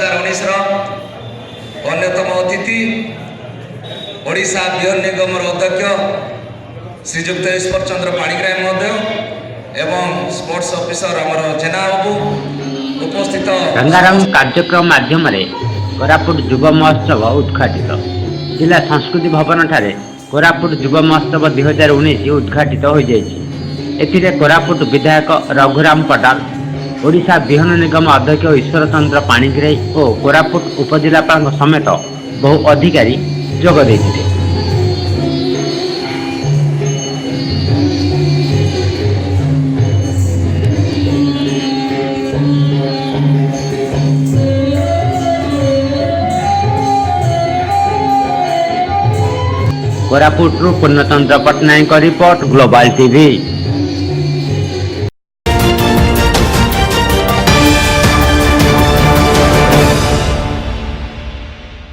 2019 अन्यतम अतिथि ओडिशा बिहार निगम अध्यक्ष श्रीजुक्त ईश्वर चंद्र पाणिग्राही महोदय एवं स्पोर्ट्स ऑफिसर आमर जेना बाबू उपस्थित रंगारंग कार्यक्रम माध्यम कोरापुट युव महोत्सव उद्घाटित जिला संस्कृति भवन ठारे कोरापुट युव महोत्सव 2019 उद्घाटित हो जाइए। कोरापुट विधायक रघुराम पटाल, ओडिशा बिहन निगम अध्यक्ष ईश्वर चंद्र पाणिग्राही और कोरापुट उपजिलापाल समेत बहु अधिकारी जोग देते। कोरापुट पूर्णचंद्र पट्टनायक रिपोर्ट ग्लोबल टीवी।